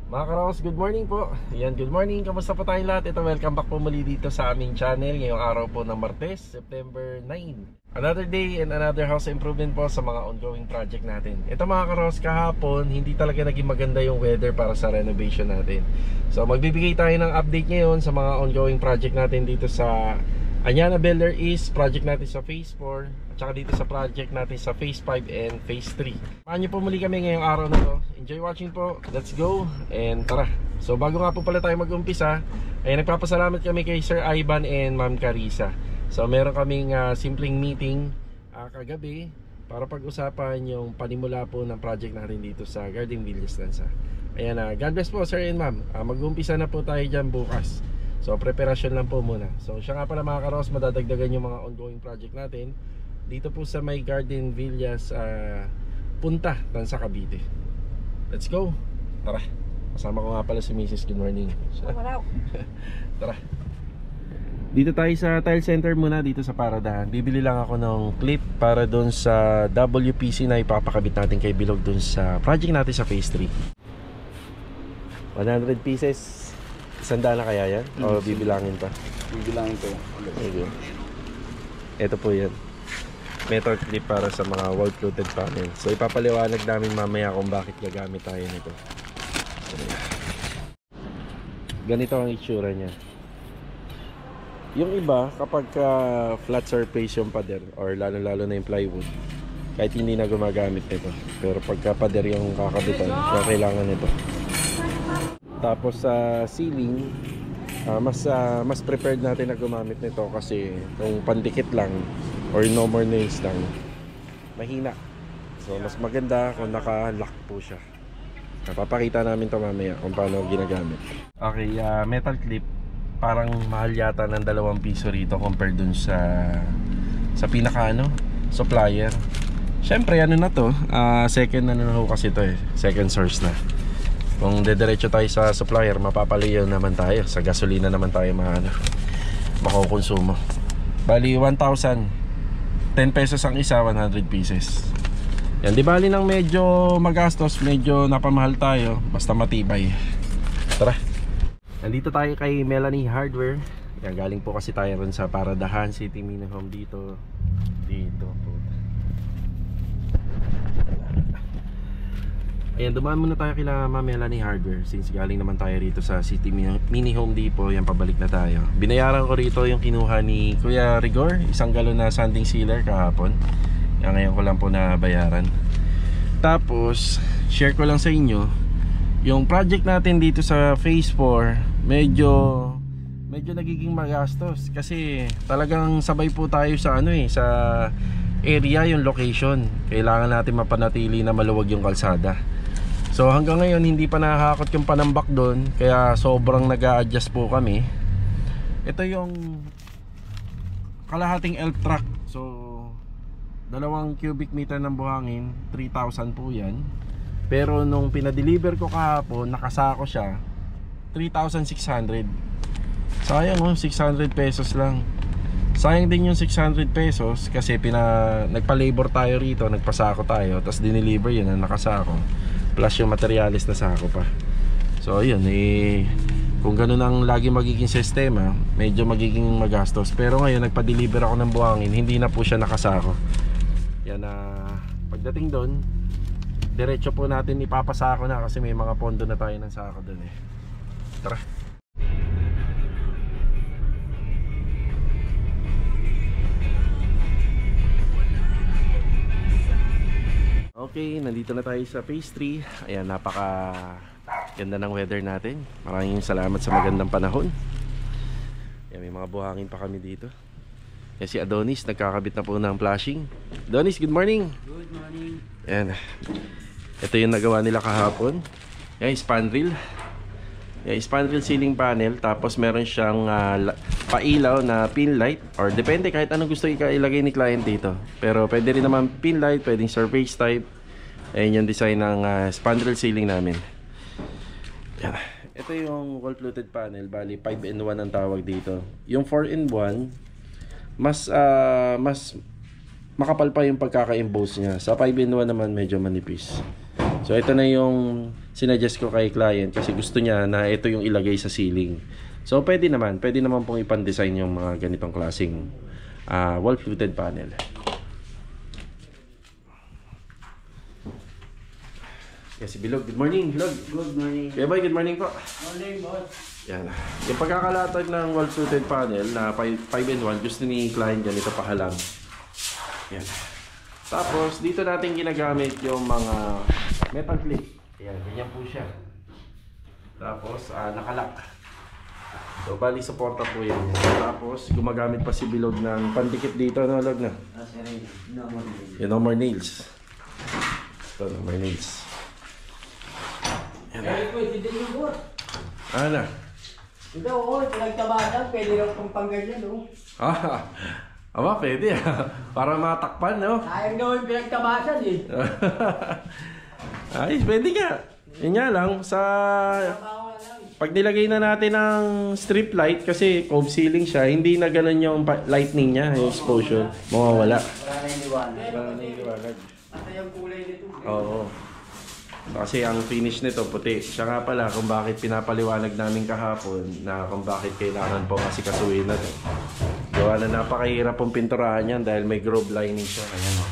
Mga Karos, good morning po. Ayan, good morning. Kamusta po tayong lahat? Ito, welcome back po muli dito sa aming channel. Ngayong araw po ng Martes, September 9. Another day and another house improvement po sa mga ongoing project natin. Ito mga Karos, kahapon, hindi talaga naging maganda yung weather para sa renovation natin. So magbibigay tayo ng update ngayon sa mga ongoing project natin dito sa Anyana Builder East, project natin sa Phase 4, at saka dito sa project natin sa Phase 5 and Phase 3. Samahan niyo po muli kami ngayong araw na to. Enjoy watching po. Let's go and tara. So bago nga po pala tayo mag-umpisa, ay nagpapasalamat kami kay Sir Ivan and Ma'am Carissa. So meron kaming simpleng meeting kagabi para pag-usapan yung panimula po ng project natin dito sa Garden Villa Stanza. Ayan, God bless po Sir and Ma'am. Mag-umpisa na po tayo dyan bukas. So preparasyon lang po muna. So siya nga pala mga Karos, madadagdagan yung mga ongoing project natin dito po sa may Garden Villas Punta, Tansa, Cavite. Let's go. Tara. Kasama ko nga pala si Mrs. Good morning. Tara. Dito tayo sa tile center muna dito sa Paradahan. Bibili lang ako ng clip para doon sa WPC na ipapakabit natin kay Bilog doon sa project natin sa Phase 3. 100 pieces. Sandaan na kaya yan? O bibilangin pa? Bibilangin ko. Okay. Ito po yan. Metal clip para sa mga wall-fluted panel. So ipapaliwanag namin mamaya kung bakit gagamit tayo nito. Ganito ang itsura niya. Yung iba, kapag flat surface yung pader or lalo-lalo na yung plywood, kahit hindi na gumagamit nito. Pero pagka pader yung kakabitan, kailangan nito. Tapos sa ceiling, mas prepared natin na gumamit nito kasi kung pandikit lang or no more nails lang, mahina. So mas maganda kung naka-lock po siya. Napapakita namin to mamaya kung paano ginagamit. Okay, metal clip. Parang mahal yata ng 2 piso rito compared dun sa pinaka supplier. Syempre ano na to, second na ho kasi to second source na. Kung dediretso tayo sa supplier, mapapalayo naman tayo. Sa gasolina naman tayo makukonsumo. Bali 1,000, 10 pesos ang isa, 100 pieces. Yan, di bali nang medyo magastos, medyo napamahal tayo, basta matibay. Tara. Nandito tayo kay Melanie Hardware. Yan, galing po kasi tayo rin sa Paradahan City Mini Home dito. Dito po. Ayan, dumaan muna tayo kila Ma'am Melanie Hardware since galing naman tayo rito sa City Mini Home Depot. Yan, pabalik na tayo. Binayaran ko rito yung kinuha ni Kuya Rigor, 1 galon na sanding sealer kahapon. Yan, ngayon ko lang po nabayaran. Tapos share ko lang sa inyo yung project natin dito sa Phase 4. Medyo nagiging magastos kasi talagang sabay po tayo sa sa area, yung location. Kailangan natin mapanatili na maluwag yung kalsada. So hanggang ngayon hindi pa nakakakot yung panambak doon, kaya sobrang nag-a-adjust po kami. Ito yung kalahating elf truck. So 2 cubic meter ng buhangin, 3,000 po yan. Pero nung pinadeliver ko kahapon, nakasako siya 3,600. Sayang 600 pesos lang. Sayang din yung 600 pesos kasi nagpa-labor tayo rito, nagpasako tayo, tapos dineliver yun na nakasako. Plus yung materialis na sako pa. So yun, kung ganun ang lagi magiging sistema, medyo magiging magastos. Pero ngayon nagpa-deliver ako ng buhangin, hindi na po siya nakasako. Yan, pagdating doon, diretso po natin ipapasako na kasi may mga pondo na tayo ng sako doon Tara. Okay, nandito na tayo sa Phase 3. Ayan, napaka ganda ng weather natin. Maraming salamat sa magandang panahon. Ayan, may mga buhangin pa kami dito. Ayan, si Adonis, nagkakabit na po ng flashing. Adonis, good morning. Good morning. Ayan, ito yung nagawa nila kahapon. Ayan, spandrel. Ayan, spandrel ceiling panel. Tapos meron siyang pailaw na pin light. Or depende kahit anong gusto ilagay ni client dito. Pero pwede rin naman pin light, pwedeng surface type. Ayan yung design ng spandrel ceiling namin. Ayan. Ito yung wall fluted panel. Bali 5-in-1 ang tawag dito. Yung 4-in-1 mas makapal pa yung pagkaka-emboss niya. Sa 5-in-1 naman medyo manipis. So ito na yung sinuggest ko kay client kasi gusto niya na ito yung ilagay sa ceiling. So pwede naman pong ipan-design yung mga ganitong klaseng wall fluted panel. Yes, Bilog, good morning. Bilog. Good morning. Kuya Boy, good morning po. Morning, boss. Yan. Yung pagkakalatag ng wall fluted panel na 5-in-1, gusto ni client ganito pahalang. Yan. Tapos dito natin ginagamit yung mga metal clip. Yan, ganyan po siya. Tapos nakalock. So bali suporta po yan. Tapos gumagamit pa si Bilog ng pandikit dito, no, Log na. No more nails. No more nails. Ito, no more nails. Yan. Pwede din yung boss. Ano? Ito, pinagtabasan. Pwede rin kung pangganyan, no? Aba, pwede para matakpan, no? Sayang daw yung pinagtabasan, eh. Ay, pwede nga. Yun nga lang, Tabawa lang. pag nilagay na natin ng strip light, kasi cove ceiling siya, hindi na ganun yung lightning niya, yung exposure. Mawawala. Wala na yung liwanag. Wala na yung liwanag. Ata yung kulay nito. Oo. Kasi ang finish nito puti. Siya nga pala kung bakit pinapaliwanag namin kahapon na kung bakit kailangan po kasi kasuhin na to. Gawa na napakahirap pong pinturahan yan dahil may groove lining siya. Ayan o.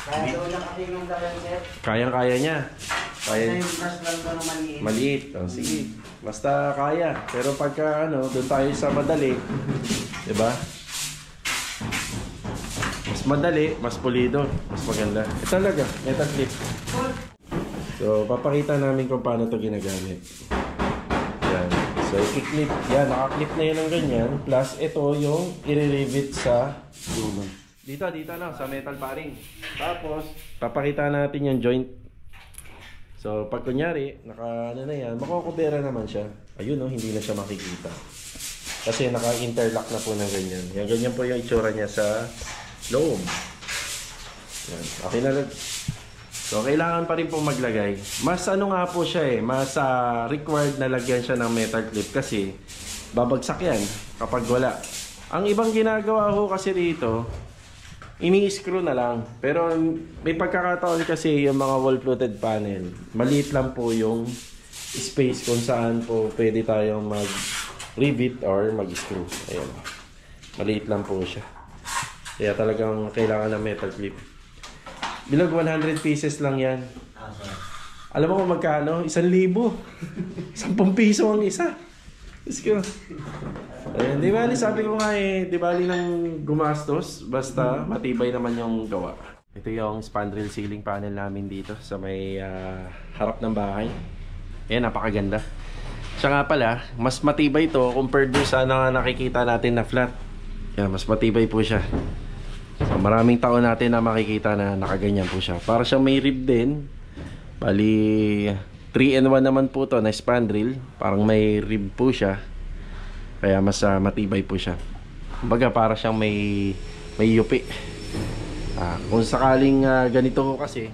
Kaya daw nakatingin sa yan, sir. Kayang-kaya niya. Kaya Kaya yung brush lang daw na maliit. maliit. O, sige. Basta kaya. Pero pagka doon tayo sa madali. Diba? Mas madali, mas pulido, mas maganda. Ito talaga, metal clip. So, papakita namin kung paano ito ginagamit. Yan. So, i-clip. Yan, naka-clip na yun ng ganyan. Plus, ito yung i-rivet sa dulo. Dito na, sa metal paring. Tapos, papakita natin yung joint. So, pag kunyari, na yan, makukubera naman siya. Ayun, no, hindi na siya makikita. Kasi naka-interlock na po ng ganyan. Yan, ganyan po yung itsura niya sa loob. Yan. Okay na lang. So, kailangan pa rin po maglagay. Mas nga po siya mas required na lagyan siya ng metal clip kasi babagsak yan kapag wala. Ang ibang ginagawa ho kasi dito, ini-screw na lang. Pero may pagkakataon kasi yung mga wall-fluted panel, maliit lang po yung space kung saan po pwede tayong mag-rivet or mag-screw. Ayan. Maliit lang po siya. Kaya talagang kailangan ng metal clip. Bilog 100 pieces lang yan. Alam mo kung magkano? 1,000. 10 piso ang isa. Let's go. Ayan, di bali sabi ko nga di bali nang gumastos. Basta matibay naman yung gawa. Ito yung spandrel ceiling panel namin dito sa may harap ng bahay. Ayan, napakaganda. Siya nga pala, mas matibay to compared doon sa nakikita natin na flat. Yan, mas matibay po siya. So, maraming taon natin na makikita na nakaganyan po siya. Para siyang may rib din. Bali, 3-in-1 naman po to na spandrel. Parang may rib po siya. Kaya mas matibay po siya. Kumbaga, para siyang may yupi. Kung sakaling ganito ko kasi,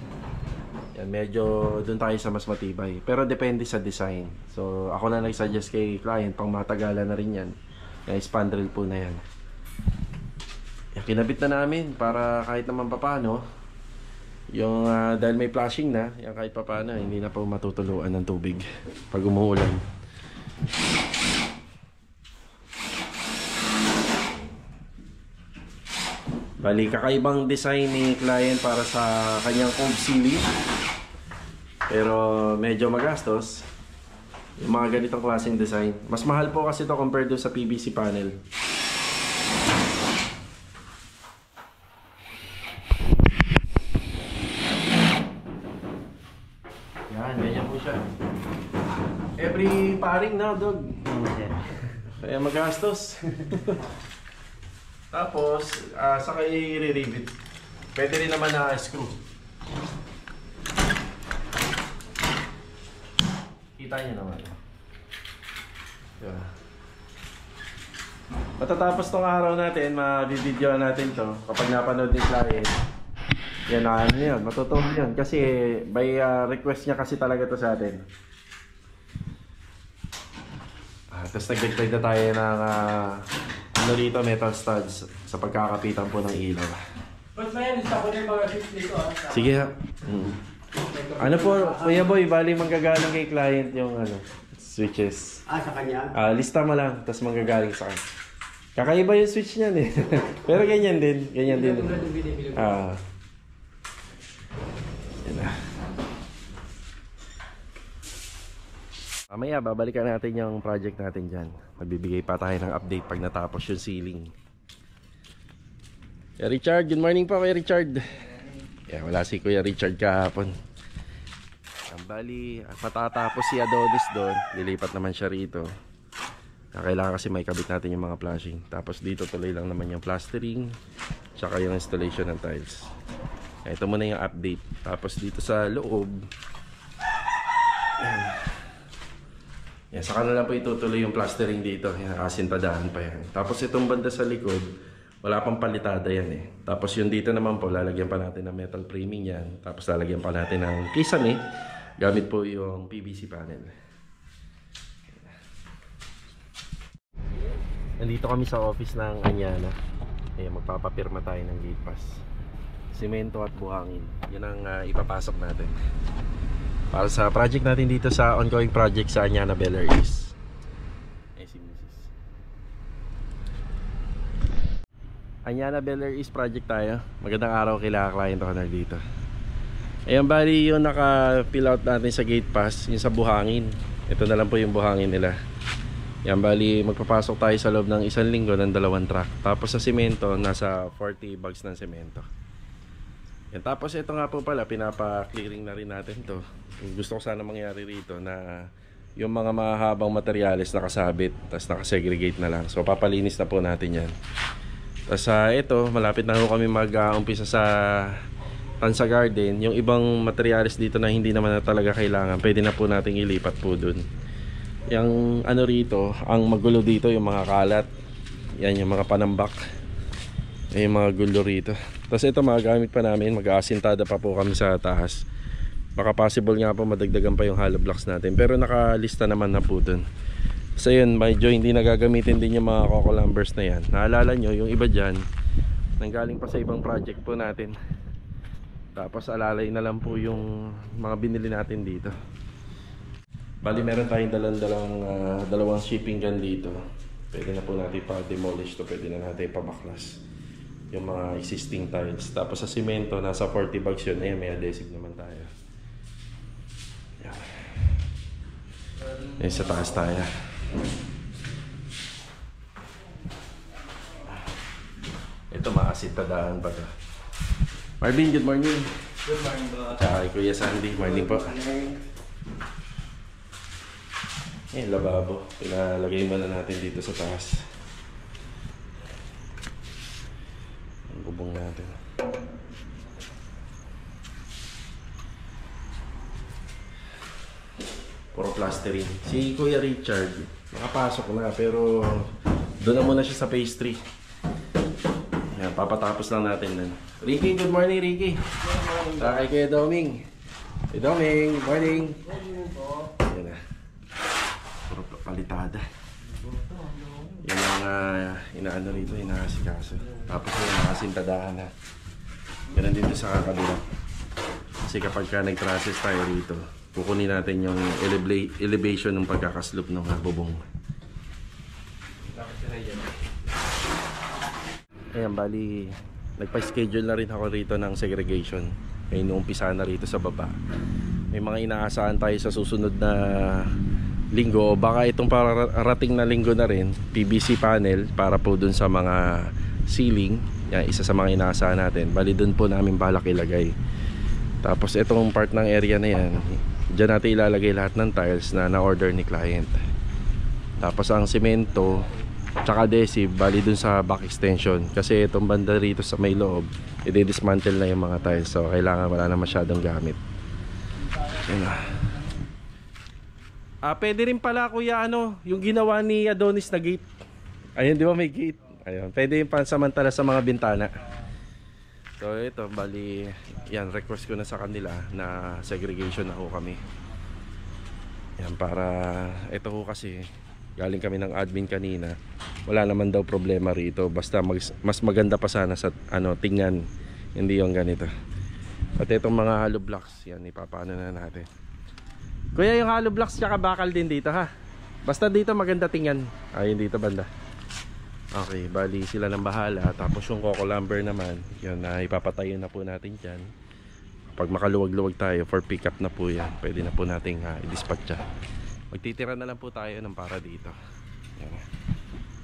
yan, medyo dun tayo sa mas matibay. Pero depende sa design. So, ako na nag-suggest kay client, pang matagalan na rin yan. Yung spandrel po na yan. Kinabit na namin para kahit naman papano yung dahil may flashing na yung kahit papano hindi na po matutuluan ng tubig pag umuulan. Bali kakaibang design ni client para sa kanyang cove ceiling pero medyo magastos yung mga ganitong klaseng design. Mas mahal po kasi ito compared do sa PVC panel. Ganyan po siya. Every paring na, dog. Kaya magastos. Tapos, saka i-re-rivet. Pwede rin naman na screw. Kita niyo naman. Diba? Matatapos tong araw natin, ma-video natin to kapag napanood ni client. Yan na ano yun, matutulog yun. Kasi by request niya kasi talaga to sa atin. Tapos nagdagdag na tayo ng ano dito, metal studs sa pagkakapitan po ng ilaw. Ba't ba yan? Isa ko na yung mga switch dito ah. Sige ha. Ano po, Kuya Boy, bali manggagaling kay client yung switches. Sa kanya? Lista mo lang, tapos manggagaling sa kanya. Kakaiba yung switch niyan eh. Pero ganyan din. Ganyan din. Yan na. Mamaya, babalikan natin yung project natin dyan. Magbibigay pa tayo ng update pag natapos yung ceiling. Kuya Richard, good morning po Kuya Richard. Wala si Kuya Richard kahapon. Bali, matatapos si Adonis doon. Lilipat naman siya rito. Kailangan kasi may kabit natin yung mga flashing. Tapos dito tuloy lang naman yung plastering, tsaka yung installation ng tiles. Ito muna yung update. Tapos dito sa loob, saka na lang po itutuloy yung plastering dito. Asintadahan pa yan. Tapos itong banda sa likod, wala pang palitada yan eh. Tapos yung dito naman po, lalagyan pa natin ng metal framing yan. Tapos lalagyan pa natin ng kisame. Gamit po yung PVC panel. Nandito kami sa office ng Anyana. Magpapapirma tayo ng gate pass. Semento at buhangin. Yan ang ipapasok natin para sa project natin dito sa ongoing project sa Anyana Bel Air East. Si Mrs. Anyana Bel Air East project tayo. Magandang araw kila client owner dito. Ayan, bali yung naka-fill out natin sa gate pass, yung sa buhangin. Ito na lang po yung buhangin nila. Yan, bali magpapasok tayo sa loob ng 1 linggo ng 2 truck. Tapos sa semento, nasa 40 bags ng semento. Yan, tapos ito nga po pala, pinapa-clearing na rin natin to. Gusto ko sana mangyari rito na yung mga mahabang materyales nakasabit, tapos nakasegregate na lang. So papalinis na po natin yan. Tapos ito, malapit na po kami mag-umpisa sa Tansa Garden. Yung ibang materyales dito na hindi naman na talaga kailangan, pwede na po nating ilipat po dun. Yung rito, ang magulo dito yung mga kalat. Yan yung mga panambak. Yung mga gulo rito. Tapos ito magagamit pa namin, mag-aasintada pa po kami sa taas. Baka possible nga po madagdagan pa yung hollow blocks natin. Pero nakalista naman na po dun. So yun, medyo hindi nagagamitin din yung mga coco lumbers na yan. Naalala nyo, yung iba dyan nanggaling pa sa ibang project po natin. Tapos alalay na lang po yung mga binili natin dito. Bali meron tayong dalawang shipping gun dito. Pwede na po natin pa-demolish to, pwede na natin pa-baklas yung mga existing tiles. Tapos sa simento, nasa 40 bags yun. Ayan, may adhesive naman tayo. Yan. Ayan, sa taas tayo. Ito, maasintadahan pa to. Marvin, good morning. Good morning bro. Tsaka Kuya Sandy, morning po. Lababo. Pinalagay muna natin dito sa taas. Ang bubong natin. Puro plastering. Si Kuya Richard, nakapasok na pero doon na muna siya sa phase 3. Yan, papatapos lang natin nun. Ricky, good morning Ricky. Good morning. Kay Kuya Doming. Kuya Doming, good morning. Yan na. Puro palitada. Yan ang inaano rito, inaasikaso. Tapos yung nakasintadahan na. Ganun dito sa kabila. Kasi kapag nag-process tayo rito, kukunin natin yung elevation ng pagkakaslope ng bubong. Ayan, bali nagpa-schedule na rin ako rito ng segregation. May inuumpisa na rito sa baba. May mga inaasahan tayo sa susunod na linggo, baka itong parating na linggo na rin, PVC panel para po dun sa mga ceiling. Yan, isa sa mga inaasahan natin. Bali dun po namin balak ilagay. Tapos itong part ng area na yan, dyan natin ilalagay lahat ng tiles na na-order ni client. Tapos ang semento tsaka adhesive, bali dun sa back extension. Kasi itong banda rito sa may loob, i-dismantle na yung mga tiles. So kailangan wala na masyadong gamit. Yan na. Pwede rin pala kuya yung ginawa ni Adonis na gate. Ayun, di ba may gate? Ayun, pwede yung pansamantala sa mga bintana. So ito, bali yan, request ko na sa kanila na segregation na ho kami. Yan, para ito ho kasi galing kami ng admin kanina. Wala naman daw problema rito, basta mas maganda pa sana sa tingnan Hindi yung ganito. At itong mga hollow blocks, yan ipapano na natin. Kuya, yung hollow blocks tsaka bakal din dito ha. Basta dito maganda tingnan. Ayun dito banda. Okay, bali sila ng bahala. Tapos yung coco lumber naman, yun na ipapatayo na po natin dyan. Pag makaluwag-luwag tayo for pick up na po yan, pwede na po nating i-dispatch. Magtitira na lang po tayo ng para dito.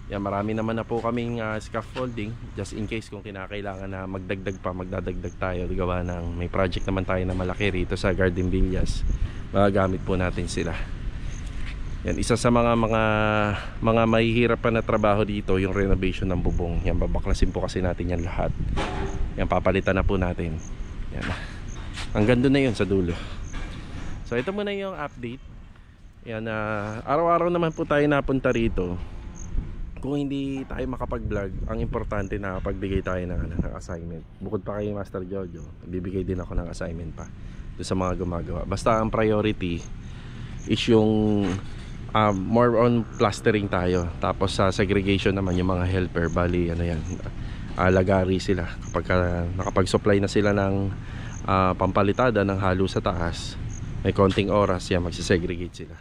Yan, marami naman na po kaming scaffolding just in case kung kinakailangan na magdagdag pa, magdadagdag tayo. Gawa ng may project naman tayo na malaki rito sa Garden Villas. Magagamit po natin sila. Yan, isa sa mga mahihirap pa na trabaho dito, yung renovation ng bubong. Yan, babaklasin po kasi natin yan lahat. Yan, papalitan na po natin. Yan. Hanggang doon na yun sa dulo. So ito muna yung update. Yan, araw-araw naman po tayo napunta rito. Kung hindi tayo makapag-vlog, ang importante na pagbigay tayo ng assignment. Bukod pa kay Master Jojo, bibigay din ako ng assignment pa doon sa mga gumagawa. Basta ang priority is yung more on plastering tayo. Tapos sa segregation naman yung mga helper. Bali ano yan, lagari sila. Kapag nakapag-supply na sila ng pampalitada ng halo sa taas, may konting oras yan, magsisegregate sila.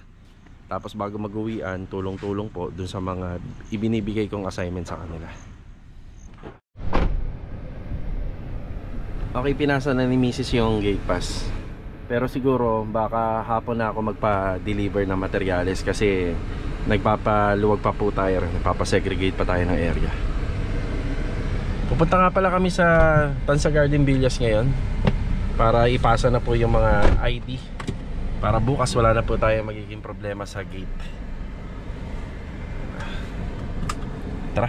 Tapos bago mag-uwian, tulong-tulong po dun sa mga ibinibigay kong assignment sa kanila. Okay, pinasa na ni Mrs. yung gate pass. Pero siguro baka hapon na ako magpa-deliver ng materyales kasi nagpapaluwag pa po tayo, nagpapasegregate pa tayo ng area. Pupunta nga pala kami sa Tansa Garden Villas ngayon para ipasa na po yung mga ID. Para bukas wala na po tayo magiging problema sa gate. Tara.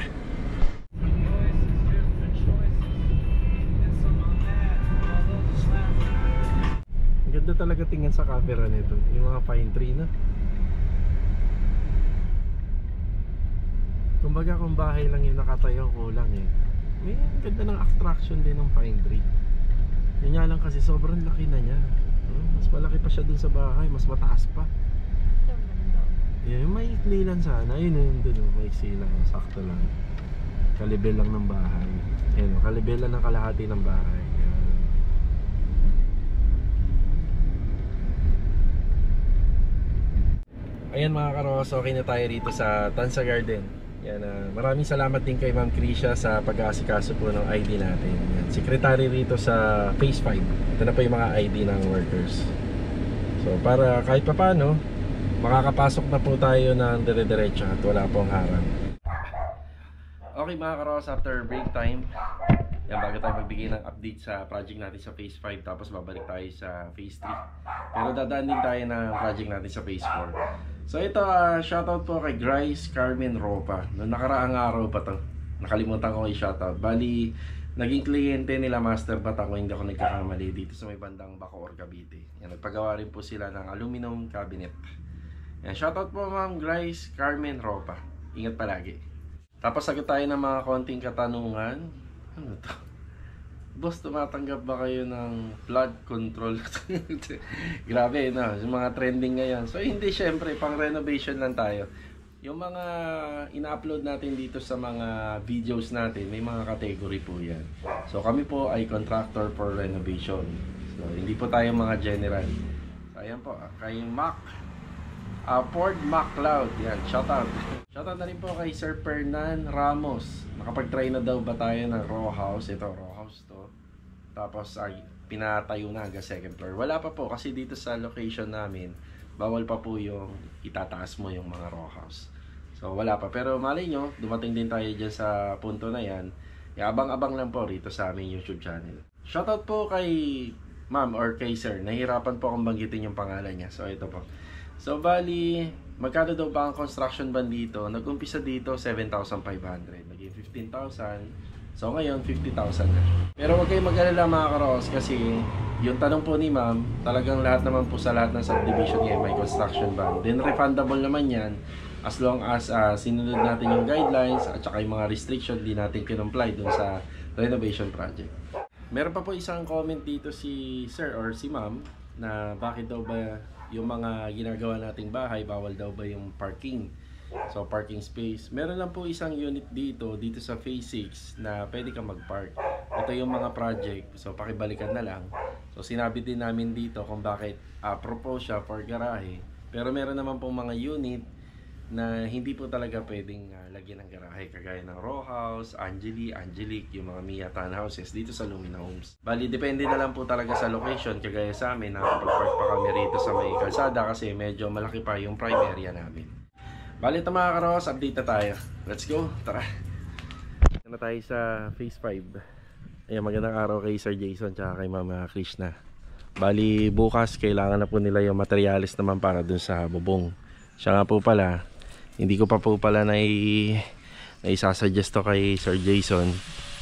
Ganda talaga tingnan sa camera nito. Yung mga pine tree na. Kumbaga kung bahay lang yung nakatayo, kulang eh. May ganda ng attraction din ng pine tree. Yun nga lang kasi sobrang laki na niya. Mas malaki pa siya dun sa bahay, mas mataas pa. Yeah, may ikli lang sana. Yun yun dun, may iksi lang, sakto lang. Kalibel lang ng bahay. Yan, kalibel lang ng kalahati ng bahay. Yan. Ayan mga karos, okay na tayo rito sa Tansa Garden. Yan, maraming salamat din kay Ma'am Krisha sa pag-aasikaso po ng ID natin. Yan, secretary rito sa Phase 5. Ito na po yung mga ID ng workers. So para kahit papaano, makakapasok na po tayo ng dire-diretso at wala pong harang. Okay mga karos, after break time, yan, bago tayo magbigay ng update sa project natin sa Phase 5, tapos babalik tayo sa Phase 3. Pero dadaan din tayo ng project natin sa Phase 4. So ito, shoutout po kay Grace Carmen Ropa. Noong nakaraang araw pa to, nakalimutan ko i-shoutout. Bali, naging kliyente nila Master Bata ko, hindi ako nagkakamali, dito sa may bandang Bacoor, Cavite. Yan, nagpagawa rin po sila ng aluminum cabinet. Yan, shoutout po Ma'am Grace Carmen Ropa. Ingat palagi. Tapos sagot tayo ng mga konting katanungan. Ano to? Boss, tumatanggap ba kayo ng flood control? Grabe, no? Yung mga trending ngayon. So, hindi, syempre, pang renovation lang tayo. Yung mga ina-upload natin dito sa mga videos natin, may mga category po yan. So, kami po ay contractor for renovation. So, hindi po tayo mga general. So, ayan po, kay Mac. Ford MacLeod, yan, shoutout. Shoutout na rin po kay Sir Fernan Ramos. Nakapag-try na daw ba tayo ng row house? Ito, row house to. Tapos pinatayo na hanggang second floor. Wala pa po kasi dito sa location namin, bawal pa po yung itataas mo yung mga row house. So wala pa. Pero malay nyo, dumating din tayo dyan sa punto na yan. Abang-abang lang po rito sa aming YouTube channel. Shoutout po kay ma'am or kay sir. Nahirapan po akong banggitin yung pangalan niya. So ito po. So bali, magkano daw ba ang construction ban dito? Nag-umpisa dito 7,500, naging 15,000. So ngayon 50,000 na. Pero huwag kayong mag-alala mga karos kasi yung tanong po ni ma'am, talagang lahat naman po sa lahat ng subdivision ngayon may construction ban. Then refundable naman yan as long as sinunod natin yung guidelines at saka yung mga restriction di natin kinumply dun sa renovation project. Meron pa po isang comment dito si sir or si ma'am na bakit daw ba yung mga ginagawa nating bahay, bawal daw ba yung parking? So parking space. Meron lang po isang unit dito sa phase 6 na pwede kang mag-park. Ito yung mga project. So pakibalikan na lang. So sinabi din namin dito kung bakit propose siya for garahe. Pero meron naman pong mga unit na hindi po talaga pwedeng lagyan ng garahe, kagaya ng Row House, Angelique, yung mga Mia townhouses dito sa Lumina Homes. Bali, depende na lang po talaga sa location. Kagaya sa amin, nakapag-park pa kami rito sa may kalsada kasi medyo malaki pa yung prime area namin. Bali, ito mga karos, update na tayo. Let's go, tara. Ito na tayo sa phase 5. Ayan, magandang araw kay Sir Jason tsaka kay Mama Krishna. Bali, bukas kailangan na po nila yung materialis naman para dun sa bubong. Siya nga po pala, hindi ko pa po pala naisasuggest to kay Sir Jason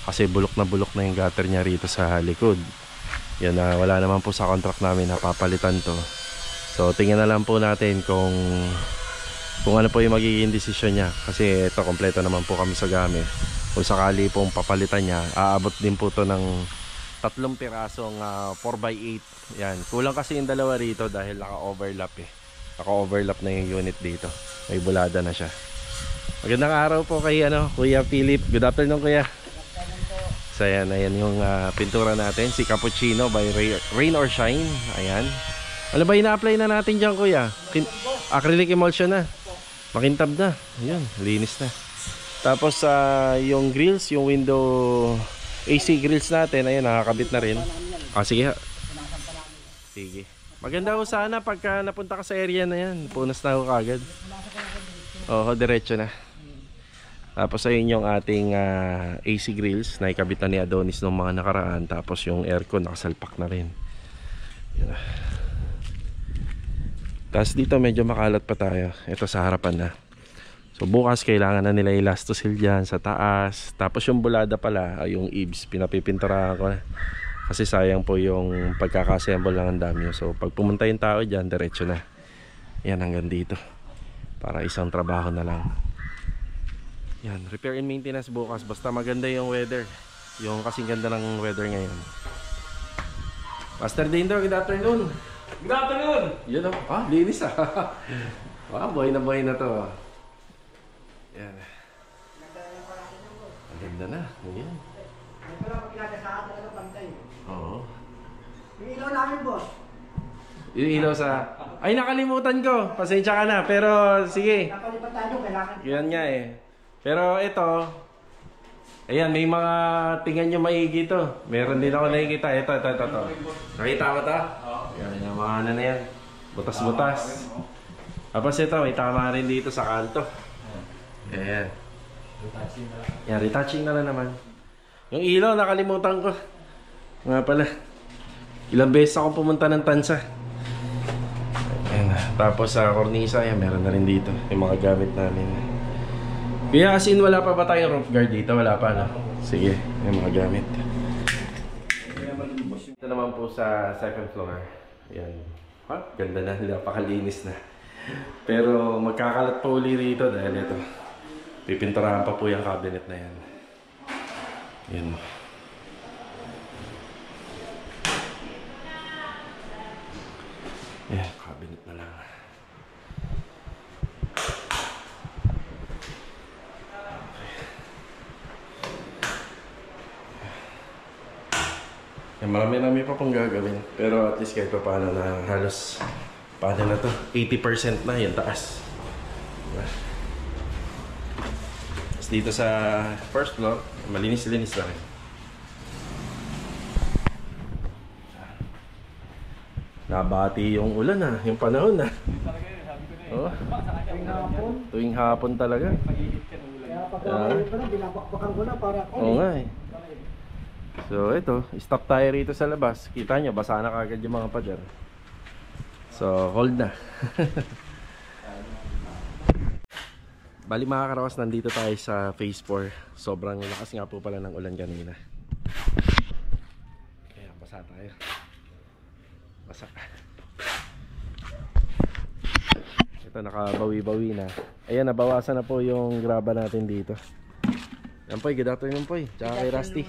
kasi bulok na yung gutter niya rito sa likod. Yan na, wala naman po sa contract namin na papalitan to. So tingnan na lang po natin kung ano po yung magiging desisyon niya, kasi ito kompleto naman po kami sa gamit. Kung sakali pong papalitan niya, aabot din po to ng 3 pirasong 4x8. Yan, kulang kasi yung dalawa rito dahil naka-overlap naka-overlap na yung unit dito. May bulada na siya. Magandang araw po kay Kuya Philip. Good afternoon, Kuya. So ayan yung pintura natin, si Cappuccino by Rain or Shine. Ayan. Ano ba ina-apply na natin dyan, Kuya? Acrylic emulsion na. Makintab na. Ayun, linis na. Tapos yung grills, yung window AC grills natin, ayun, nakakabit na rin. Sige ha. Sige. Maganda ko sana pagka napunta ka sa area na yan, punas na ako kagad. Oo, diretso na. Tapos ayun yung ating AC grills na ikabit na ni Adonis nung mga nakaraan. Tapos yung aircon nakasalpak na rin. Yan. Tapos dito medyo makalat pa tayo. Ito sa harapan na. So bukas kailangan na nila i-lastosil dyan sa taas. Tapos yung bulada pala, yung eaves, pinapipinturahan ko na. Kasi sayang po yung pagkakassemble lang ang dami. So pag pumunta yung tao dyan, diretso na. Yan, hanggang dito. Para isang trabaho na lang. Yan, repair and maintenance bukas. Basta maganda yung weather. Yung kasing ganda ng weather ngayon. Master Dindo, good afternoon. Good afternoon! Yun linis buhay na to. Yan. Ang ganda na. Yan. May pala pag pinagasahan talaga pantay. Oo. Yung ilaw namin, boss. Yung ilaw sa... Ay, nakalimutan ko. Pasensya ka na. Pero, sige. Napalipat tayo, kailangan. Yan nga eh. Pero ito... Ayan, may mga... Tingnan nyo maigi to. Meron din ako nakikita. Ito. Nakita mo to? Oo. Yan, yung mga ano na yan. Butas-butas. Tapos ito, may tama rin dito sa kanto. Ayan. Yan, retouching na lang naman. Yung ilaw, nakalimutan ko. Nga pala. Ilang beses akong pumunta ng Tansa. Ayan. Tapos sa cornisa, ayan, meron na rin dito. Yung mga gamit namin. Kaya as in, wala pa ba tayong roof guard dito? Wala pa, no? Sige, yung mga gamit. Ito naman po sa second floor. Ayan. Ganda na. Napakalinis na. Pero magkakalat pa uli rito dahil ito. Pipinturahan pa po yung cabinet na yan. Yan. Yeah, cabinet na lang. Yan, marami pa pong gagawin. Pero at least kahit pa paano na halos paano na to? 80% na yung taas. Diba? Tapos dito sa first floor, malinis-linis na rin. Nabati yung ulan yung panahon Oh. Tuwing hapon talaga. Kaya pag-away pa na, binabakbakan ko na para... Oo nga eh. So ito, stop tayo rito sa labas. Kita nyo, basa na kagad yung mga pader. So, hold na. Bali mga karawas, nandito tayo sa phase 4. Sobrang lakas nga po pala ng ulan kanina. Kaya basa tayo. Basa. Ito, nakabawi-bawi na. Ayan, nabawasan na po yung graba natin dito. Yan po, good afternoon po. Tsaka kay Rusty.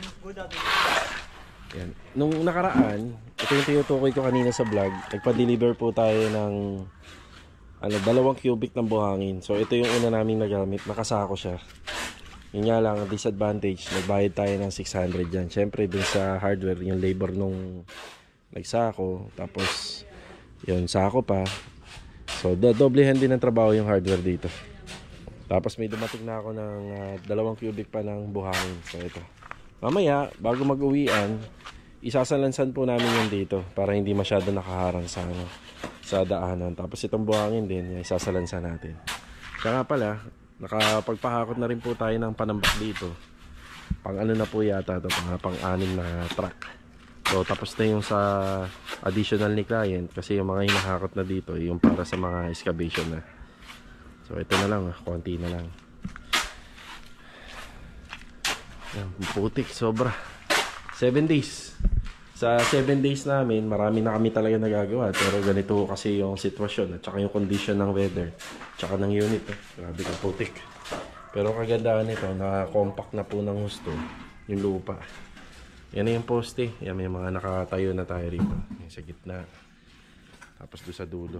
Yan. Nung nakaraan, ito yung tinutukoy ko kanina sa vlog. Nagpa-deliver po tayo ng 2 cubic ng buhangin. So ito yung una naming nagamit, nakasako siya. Yun nga lang, disadvantage, nagbayad tayo ng 600 dyan. Siyempre dun sa hardware, yung labor nung nagsako, tapos yun, sako pa. So doblehan din ng trabaho yung hardware dito. Tapos may dumating na ako ng 2 cubic pa ng buhangin. So ito, mamaya bago mag-uwian, isasalansan po namin yun dito para hindi masyado nakaharang sa daanan. Tapos itong buhangin din, isasalansan natin. Kaya nga pala, nakapagpahakot na rin po tayo ng panambak dito. Pang ano na po yata ito, pang-6 na truck. So tapos na yung sa additional ni client, kasi yung mga hinahakot na dito yung para sa mga excavation na. So ito na lang, konti na lang. Yan, putik sobra. 7 days. Sa 7 days namin, marami na kami talaga nagagawa. Pero ganito kasi yung sitwasyon at saka yung condition ng weather, tsaka ng unit. Grabe ka, putik. Pero kagandahan nito, na-compact na po ng husto yung lupa. Yan na yung poste. Yan, may mga nakatayo na tayo rito. Yan sa gitna. Tapos doon sa dulo.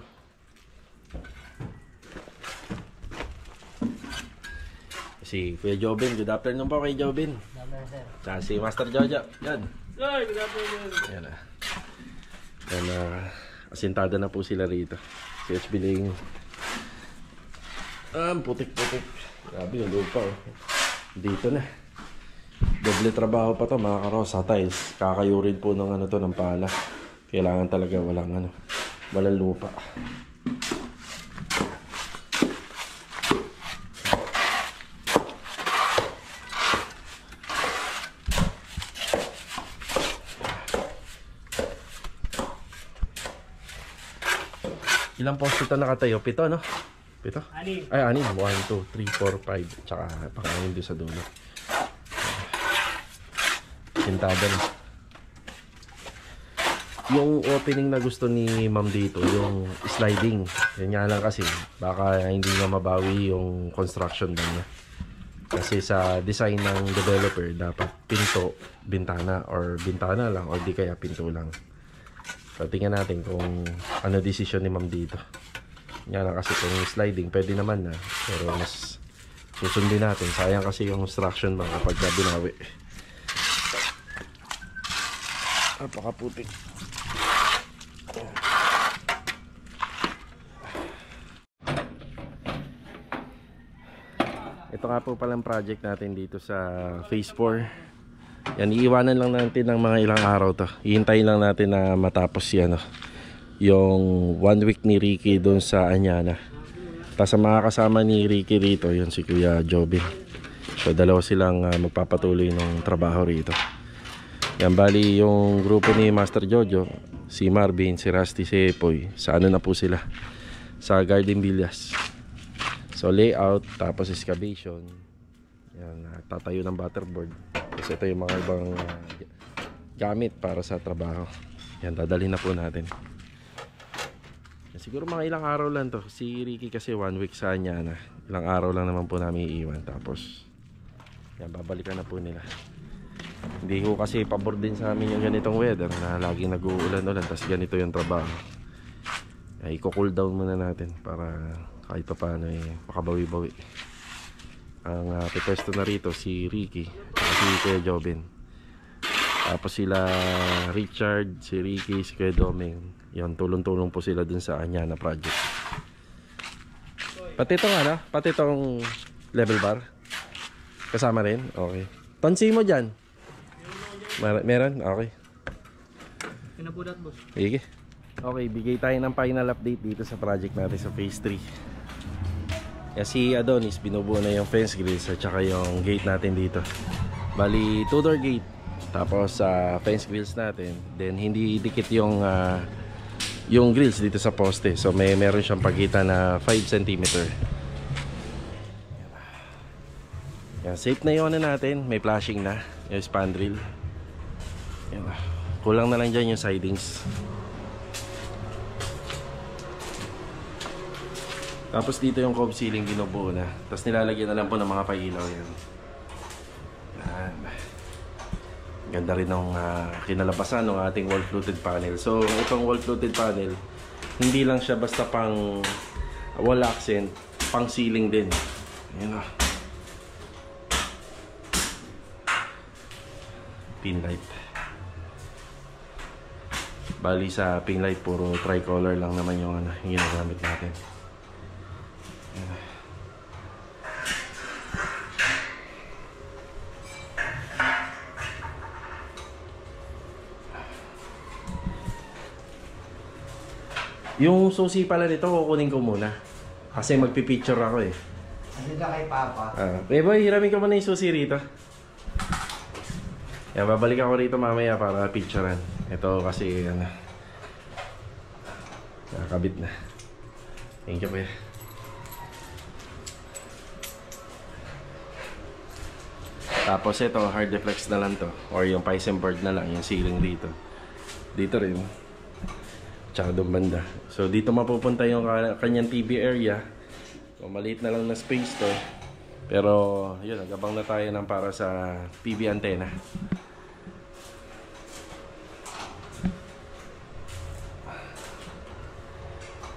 Si Kuya Jobin. Good afternoon po kay Jobin. Sa si Master Jojo. Yan. Good afternoon. Yan na. Yan na. Asintada na po sila rito. Si HB Ling. Putik-putik. Grabe yung lupa. Oh. Dito na. Doble trabaho pa to mga karosa. Tiles. Kakayurin po ng ano to, ng pala. Kailangan talaga walang lupa. Ilang poste ito nakatayo? 7, no? 7? Ani. Ay, 6. 1, 2, 3, 4, 5. Tsaka pang-anin doon sa dulo. Sintada na. Yung opening na gusto ni ma'am dito, yung sliding. Yan nga lang kasi, baka hindi nga mabawi yung construction ba niya. Kasi sa design ng developer, dapat pinto, bintana, or bintana lang, or di kaya pinto lang. So, tingnan natin kung ano decision ni ma'am dito. Yan lang kasi kung sliding, pwede naman na. Pero mas susundin natin. Sayang kasi yung construction ba kapag binawi. Napakaputik. Ito nga po palang project natin dito sa Phase 4. Yan, iiwanan lang natin ng mga ilang araw to. Ihintayin lang natin na matapos yan, yung 1 week ni Ricky doon sa Anyana. Tapos mga kasama ni Ricky rito, yun si Kuya Jobin. So dalawa silang magpapatuloy ng trabaho rito. Yan, bali yung grupo ni Master Jojo, si Marvin, si Rusty, si Epoy, sa ano na po sila, sa Garden Villas. So layout, tapos excavation. Yan, tatayo ng butterboard. Kasi ito yung mga ibang gamit para sa trabaho. Yan, dadalhin na po natin. Yan, siguro mga ilang araw lang to. Si Ricky kasi 1 week sa Anyana. Ilang araw lang naman po namin iiwan. Tapos yan, babalikan na po nila. Hindi ko kasi pabor din sa amin yung ganitong weather na laging nag-uulan-ulan. Tapos ganito yung trabaho. Yan, i-cool down muna natin para kahit pa paano makabawi-bawi. Ang pwesto na rito si Ricky at si Kuya Jobin. Tapos sila Richard, si Ricky, si Kuya Doming. Yun, tulong-tulong po sila dun sa Anyana project. Pati itong pati itong level bar kasama rin? Okay. Tansi mo dyan? Meron? Okay. Pinapudat, boss. Sige. Okay, bigay tayo ng final update dito sa project natin sa phase 3. Si Adonis, binubuo na yung fence grills at saka yung gate natin dito. Bali, 2-door gate. Tapos sa fence grills natin. Then hindi dikit yung grills dito sa poste. So meron siyang pagitan na 5 cm. Yan, safe na yun na natin. May flashing na. Yung spandrel. Yan. Kulang na lang dyan yung sidings. Tapos dito yung cove ceiling binubuo na. Tapos nilalagyan na lang po ng mga pailaw yan. Yan. Ganda rin ng kinalabasan ng ating wall fluted panel. So itong wall fluted panel, hindi lang siya basta pang wall accent, pang ceiling din. Ayan o. Pin light. Bali sa pin light, puro tricolor lang naman yung ginagamit natin. Ayan. Yung susi pala nito, kukunin ko muna. Kasi magpipicture ako eh. Ano ka kay Papa? Boy, hiramin ko muna yung susi rito. Yan, babalik ako rito mamaya para picturean. Ito kasi, nakakabit na. Thank you, kuya. Tapos ito, hard deflex na lang to. Or yung Pisum board na lang, yung ceiling dito. Dito rin. Tsaka doon banda. So dito mapupunta yung kanyang TV area. So maliit na lang na space to. Pero yun, nagabang na tayo ng para sa TV antenna.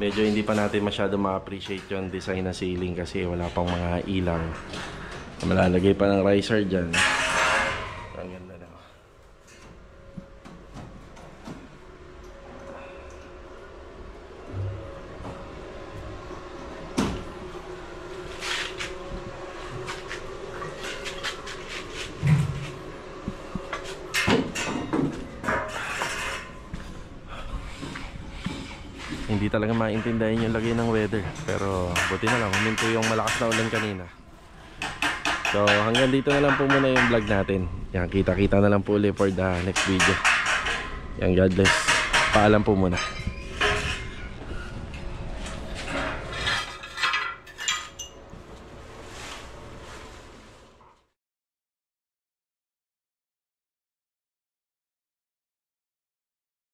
Medyo hindi pa natin masyado ma-appreciate yung design na ceiling kasi wala pang mga ilaw. Malalagay pa ng riser dyan. Ang ganda na. Hindi talaga maintindihan yung lagay ng weather. Pero buti na lang, huminto yung malakas na ulan kanina. So hanggang dito na lang po muna yung vlog natin. Yan, kita-kita na lang po ulit for the next video. Yan, God bless. Paalam po muna.